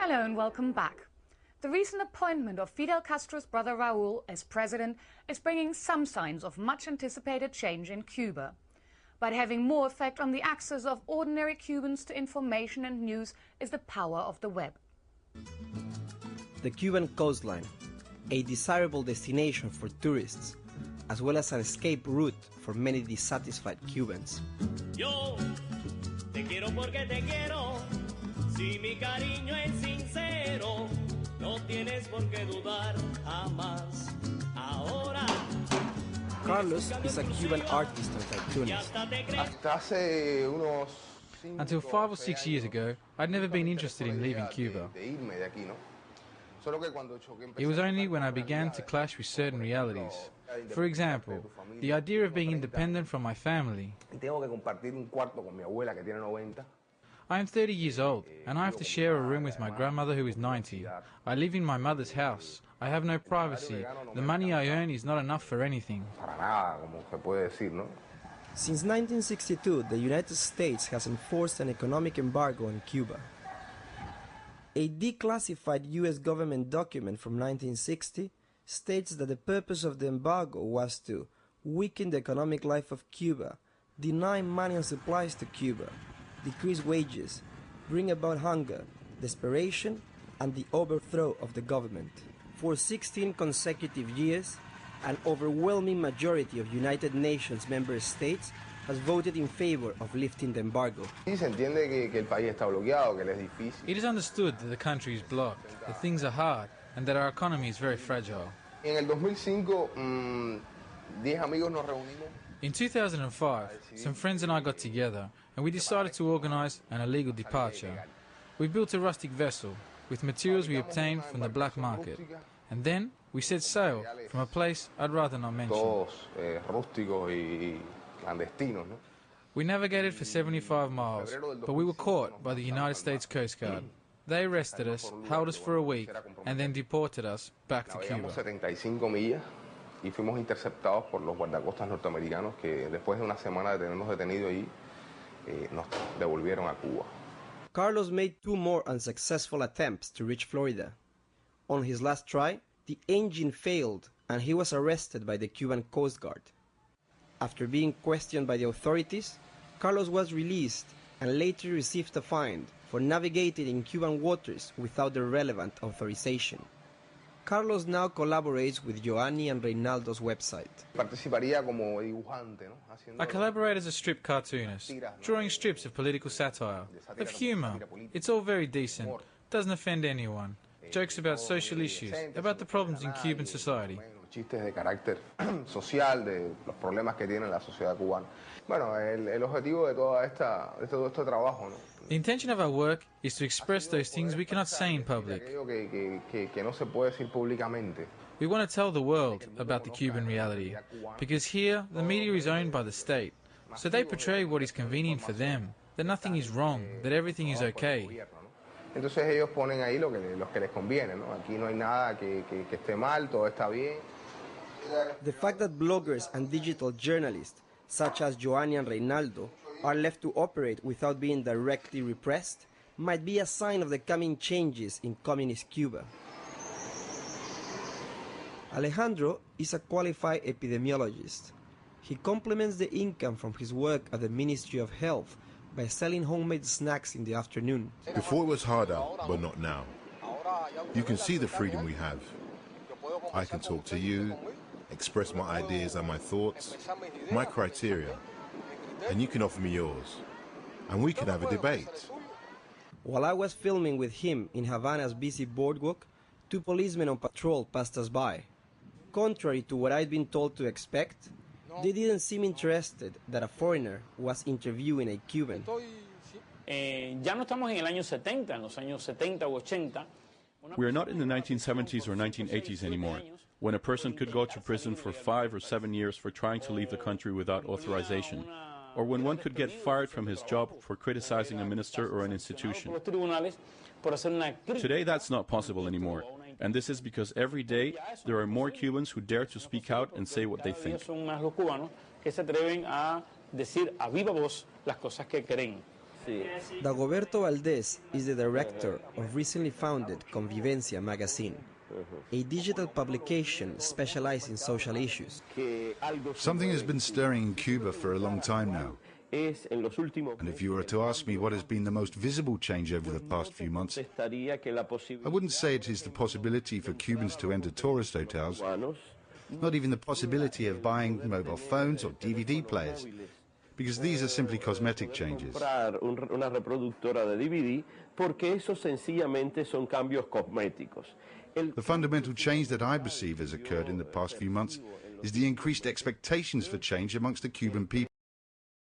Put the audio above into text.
Hello and welcome back. The recent appointment of Fidel Castro's brother Raúl as president is bringing some signs of much anticipated change in Cuba. But having more effect on the access of ordinary Cubans to information and news is the power of the web. The Cuban coastline, a desirable destination for tourists, as well as an escape route for many dissatisfied Cubans. Yo te quiero porque te quiero, si mi cariño es sincero, no tienes por qué dudar jamás. Ahora Carlos is a Cuban artist and cartoonist. Until 5 or 6 years ago, I'd never been interested in leaving Cuba. It was only when I began to clash with certain realities. For example, the idea of being independent from my family. I am 30 years old, and I have to share a room with my grandmother who is 90. I live in my mother's house. I have no privacy. The money I earn is not enough for anything. Since 1962, the United States has enforced an economic embargo on Cuba. A declassified U.S. government document from 1960 states that the purpose of the embargo was to weaken the economic life of Cuba, deny money and supplies to Cuba, decrease wages, bring about hunger, desperation, and the overthrow of the government. For 16 consecutive years, an overwhelming majority of United Nations member states has voted in favor of lifting the embargo. It is understood that the country is blocked, that things are hard, and that our economy is very fragile. In 2005, some friends and I got together and we decided to organize an illegal departure. We built a rustic vessel with materials we obtained from the black market, and then we set sail from a place I'd rather not mention. We navigated for 75 miles, but we were caught by the United States Coast Guard. They arrested us, held us for a week, and then deported us back to Cuba. Y fuimos interceptados por los guardacostas norteamericanos que después de una semana de tenernos detenidos ahí, nos devolvieron a Cuba. Carlos made 2 more unsuccessful attempts to reach Florida. On his last try, the engine failed and he was arrested by the Cuban Coast Guard. After being questioned by the authorities, Carlos was released and later received a fine for navigating in Cuban waters without the relevant authorization. Carlos now collaborates with Joanny and Reinaldo's website. I collaborate as a strip cartoonist, drawing strips of political satire, of humour. It's all very decent, doesn't offend anyone. Jokes about social issues, about the problems in Cuban society. Chistes de carácter social, de los problemas que tiene la sociedad cubana. Bueno, el objetivo de todo este trabajo, ¿no? The intention of our work is to express those things we cannot say in public. Que no se puede decir públicamente. We want to tell the world about the Cuban reality, because here the media is owned by the state, so they portray what is convenient for them, that nothing is wrong, that everything is okay. Entonces ellos ponen ahí lo que les conviene, ¿no? Aquí no hay nada que esté mal, todo está bien. The fact that bloggers and digital journalists, such as Joanny and Reinaldo, are left to operate without being directly repressed might be a sign of the coming changes in communist Cuba. Alejandro is a qualified epidemiologist. He complements the income from his work at the Ministry of Health by selling homemade snacks in the afternoon. Before it was harder, but not now. You can see the freedom we have. I can talk to you, express my ideas and my thoughts, my criteria, and you can offer me yours, and we can have a debate. While I was filming with him in Havana's busy boardwalk, 2 policemen on patrol passed us by. Contrary to what I'd been told to expect, they didn't seem interested that a foreigner was interviewing a Cuban. Ya no estamos en el año 70, en los años 70 u 80. We are not in the 1970s or 1980s anymore, when a person could go to prison for 5 or 7 years for trying to leave the country without authorization, or when one could get fired from his job for criticizing a minister or an institution. Today that's not possible anymore, and this is because every day there are more Cubans who dare to speak out and say what they think. Dagoberto Valdez is the director of recently founded Convivencia magazine, a digital publication specialized in social issues. Something has been stirring in Cuba for a long time now. And if you were to ask me what has been the most visible change over the past few months, I wouldn't say it is the possibility for Cubans to enter tourist hotels, not even the possibility of buying mobile phones or DVD players, because these are simply cosmetic changes. The fundamental change that I perceive has occurred in the past few months is the increased expectations for change amongst the Cuban people.